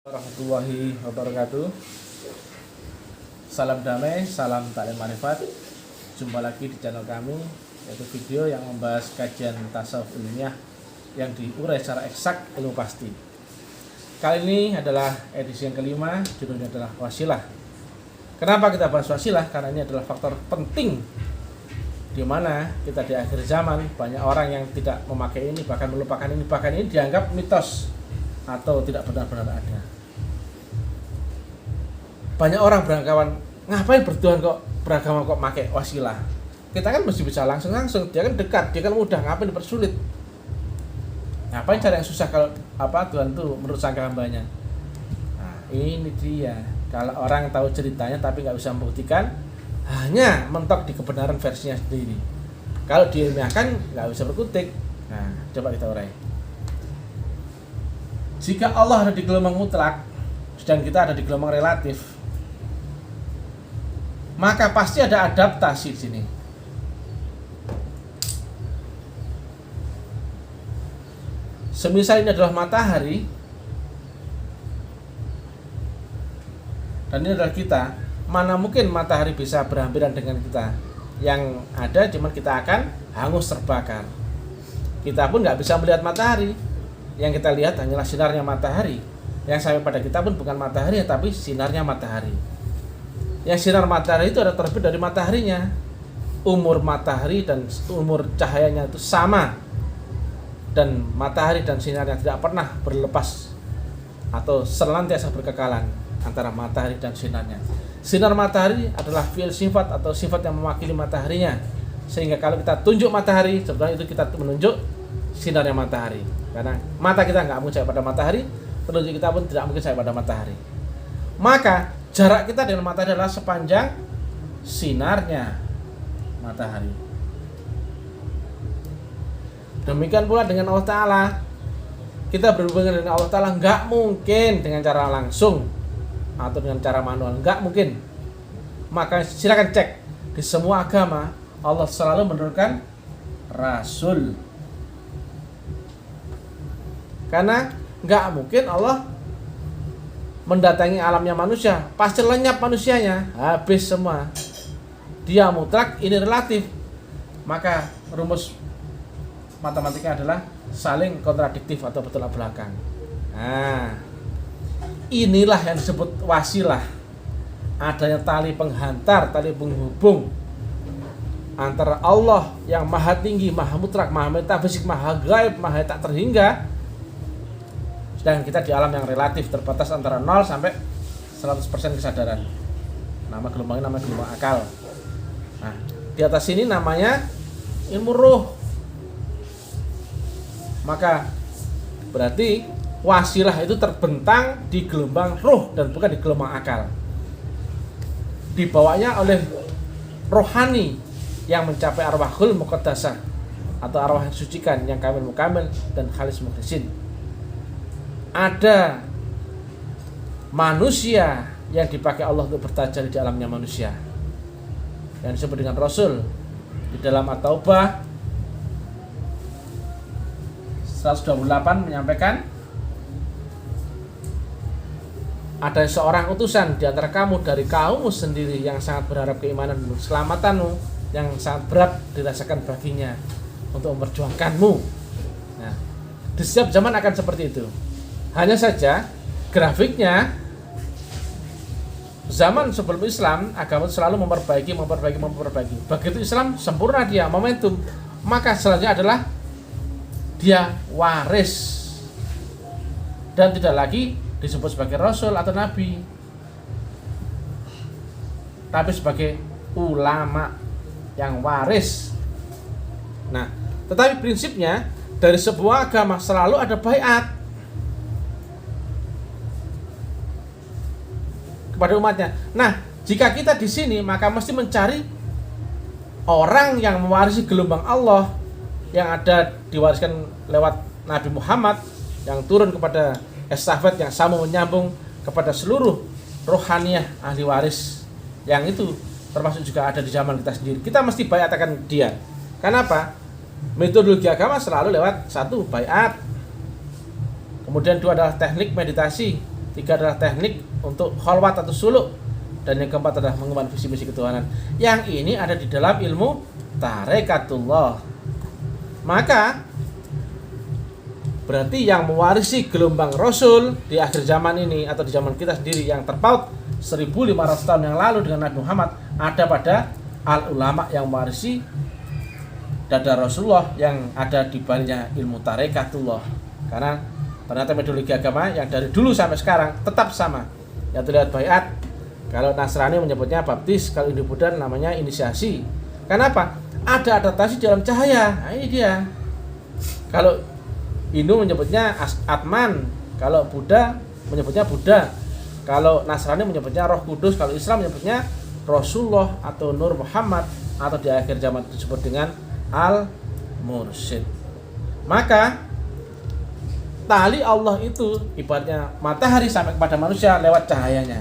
Warahmatullahi wabarakatuh. Salam damai, salam taklim marifat. Jumpa lagi di channel kami, yaitu video yang membahas kajian tasawuf ilmiah yang diurai secara eksak ilmu pasti. Kali ini adalah edisi yang kelima, judulnya adalah wasilah. Kenapa kita bahas wasilah? Karena ini adalah faktor penting di mana kita di akhir zaman banyak orang yang tidak memakai ini, bahkan melupakan ini, bahkan ini dianggap mitos atau tidak benar-benar ada. Banyak orang beranggapan, ngapain bertuhan kok beragama kok pakai wasilah? Kita kan mesti bisa langsung, dia kan dekat, dia kan mudah, ngapain dipersulit? Ngapain cari yang susah kalau Tuhan itu menurut sangka hambanya? Nah, ini dia. Kalau orang tahu ceritanya tapi nggak bisa membuktikan, hanya mentok di kebenaran versinya sendiri. Kalau diilmiahkan nggak bisa berkutik. Nah, coba kita urai. Jika Allah ada di gelombang mutlak dan kita ada di gelombang relatif, maka pasti ada adaptasi di sini. Semisal ini adalah matahari dan ini adalah kita, mana mungkin matahari bisa berhampiran dengan kita? Yang ada cuma kita akan hangus terbakar. Kita pun nggak bisa melihat matahari. Yang kita lihat hanyalah sinarnya matahari. Yang sampai pada kita pun bukan matahari, tapi sinarnya matahari. Yang sinar matahari itu ada terbit dari mataharinya. Umur matahari dan umur cahayanya itu sama. Dan matahari dan sinarnya tidak pernah berlepas atau senantiasa berkekalan antara matahari dan sinarnya. Sinar matahari adalah fi'il sifat atau sifat yang mewakili mataharinya. Sehingga kalau kita tunjuk matahari, sebenarnya itu kita menunjuk sinarnya matahari. Karena mata kita nggak mungkin sampai pada matahari, penunjuk kita pun tidak mungkin sampai pada matahari. Maka jarak kita dengan matahari adalah sepanjang sinarnya matahari. Demikian pula dengan Allah Ta'ala. Kita berhubungan dengan Allah Ta'ala nggak mungkin dengan cara langsung atau dengan cara manual, nggak mungkin. Maka silakan cek di semua agama Allah selalu menurunkan Rasul. Karena nggak mungkin Allah mendatangi alamnya manusia, pasti lenyap manusianya, habis semua. Dia mutlak, ini relatif. Maka rumus matematika adalah saling kontradiktif atau bertolak belakang. Nah, inilah yang disebut wasilah. Adanya tali penghantar, tali penghubung antara Allah yang maha tinggi, maha mutlak, maha metafisik, maha gaib, maha tak terhingga, sedangkan kita di alam yang relatif terbatas antara 0 sampai 100% kesadaran. Nama gelombangnya nama gelombang akal. Nah, di atas ini namanya ilmu ruh. Maka berarti wasilah itu terbentang di gelombang ruh dan bukan di gelombang akal. Dibawanya oleh rohani yang mencapai arwahul muqaddasah atau arwah yang sucikan, yang kamil mukamil dan khalis mukhlisin. Ada manusia yang dipakai Allah untuk bertajalli di alamnya manusia, yang disebut dengan Rasul. Di dalam At-Taubah 128 menyampaikan, ada seorang utusan di antara kamu dari kaummu sendiri yang sangat berharap keimanan dan keselamatanmu, yang sangat berat dirasakan baginya untuk memperjuangkanmu. Nah, di setiap zaman akan seperti itu. Hanya saja grafiknya zaman sebelum Islam, agama selalu memperbaiki. Begitu Islam sempurna dia momentum, maka selanjutnya adalah dia waris dan tidak lagi disebut sebagai Rasul atau Nabi, tapi sebagai ulama yang waris. Nah, tetapi prinsipnya dari sebuah agama selalu ada baiat kepada umatnya. Nah, jika kita di sini maka mesti mencari orang yang mewarisi gelombang Allah yang ada diwariskan lewat Nabi Muhammad yang turun kepada estafet yang sama menyambung kepada seluruh rohaniyah ahli waris yang itu termasuk juga ada di zaman kita sendiri. Kita mesti baiatkan dia. Kenapa? Metodologi agama selalu lewat satu baiat, kemudian dua adalah teknik meditasi, tiga adalah teknik untuk khalwat atau suluk, dan yang keempat adalah mengemban visi misi ketuhanan. Yang ini ada di dalam ilmu tarekatullah. Maka berarti yang mewarisi gelombang Rasul di akhir zaman ini atau di zaman kita sendiri yang terpaut 1500 tahun yang lalu dengan Nabi Muhammad ada pada al-ulama yang mewarisi dada Rasulullah, yang ada di baliknya ilmu tarekatullah. Karena ternyata metodologi agama yang dari dulu sampai sekarang tetap sama, yaitu lewat baiat. Kalau Nasrani menyebutnya baptis, kalau Hindu Buddha namanya inisiasi. Kenapa? Ada adaptasi dalam cahaya. Nah, ini dia. Kalau Hindu menyebutnya Atman, kalau Buddha menyebutnya Buddha, kalau Nasrani menyebutnya Roh Kudus, kalau Islam menyebutnya Rasulullah atau Nur Muhammad, atau di akhir zaman disebut dengan Al-Mursyid. Maka tali Allah itu ibaratnya matahari sampai kepada manusia lewat cahayanya.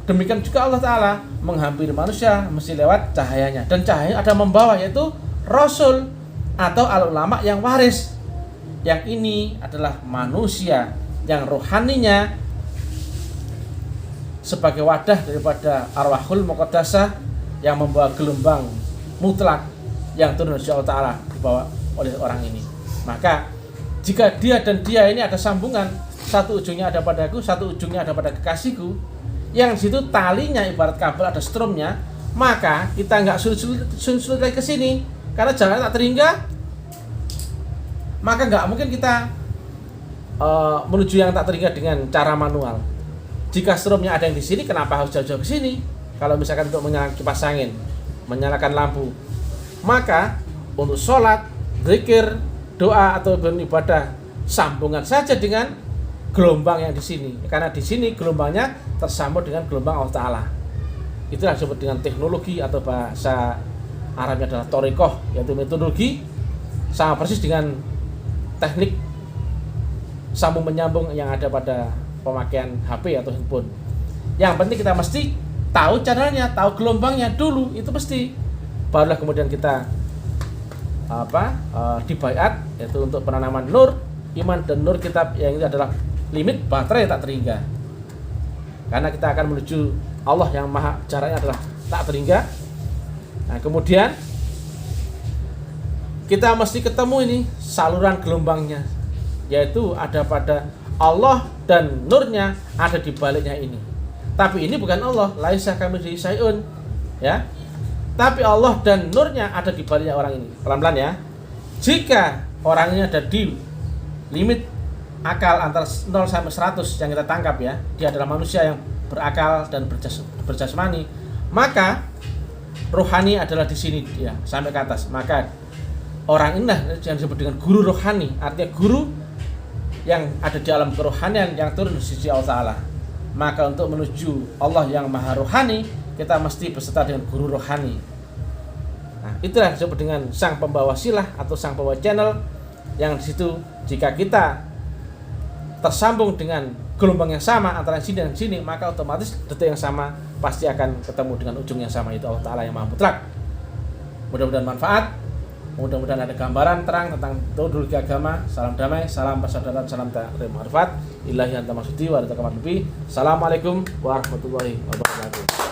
Demikian juga Allah Ta'ala menghampiri manusia mesti lewat cahayanya. Dan cahaya ada membawa, yaitu Rasul atau al-ulama yang waris. Yang ini adalah manusia yang rohaninya sebagai wadah daripada arwahul muqaddasah yang membawa gelombang mutlak yang turun dari Allah Ta'ala dibawa oleh orang ini. Maka jika dia dan dia ini ada sambungan, satu ujungnya ada padaku, satu ujungnya ada pada kekasihku, yang situ talinya ibarat kabel ada strumnya, maka kita nggak sulit lagi ke sini karena jalan tak terhingga. Maka nggak mungkin kita menuju yang tak terhingga dengan cara manual. Jika strumnya ada yang di sini, kenapa harus jauh-jauh ke sini? Kalau misalkan untuk menyalakan kipas angin, menyalakan lampu, maka untuk sholat, zikir, doa atau beribadah sambungan saja dengan gelombang yang di sini. Karena di sini gelombangnya tersambung dengan gelombang Allah Ta'ala. Itulah disebut dengan teknologi, atau bahasa Arabnya adalah thoriqah, yaitu metodologi, sama persis dengan teknik sambung menyambung yang ada pada pemakaian HP atau handphone. Yang penting kita mesti tahu caranya, tahu gelombangnya dulu, itu pasti. Barulah kemudian kita dibaiat, yaitu untuk penanaman nur iman dan nur kitab, yang ini adalah limit baterai tak terhingga. Karena kita akan menuju Allah yang maha, caranya adalah tak terhingga. Nah, kemudian kita mesti ketemu ini saluran gelombangnya, yaitu ada pada Allah dan nurnya ada di baliknya ini. Tapi ini bukan Allah, laisa kamitslihi syai'un, ya. Tapi Allah dan nurnya ada di baliknya orang ini. Pelan-pelan ya. Jika orang ini ada di limit akal antara 0 sampai 100 yang kita tangkap, ya, dia adalah manusia yang berakal dan berjasmani, maka rohani adalah di sini dia sampai ke atas. Maka orang ini yang disebut dengan guru rohani, artinya guru yang ada di alam kerohanian yang turun di sisi Allah Ta'ala. Maka untuk menuju Allah yang maha rohani, kita mesti berserta dengan guru rohani. Nah, itulah disebut dengan sang pembawa silah atau sang pembawa channel, yang di situ jika kita tersambung dengan gelombang yang sama antara sini dan sini, maka otomatis detik yang sama pasti akan ketemu dengan ujung yang sama, itu Allah Ta'ala yang maha mutlak. Mudah-mudahan manfaat. Mudah-mudahan ada gambaran terang tentang metodologi agama. Salam damai, salam persaudaraan, salam takrim marifat. Ilahi anta maksudi wa anta kamal lebih. Assalamualaikum warahmatullahi wabarakatuh.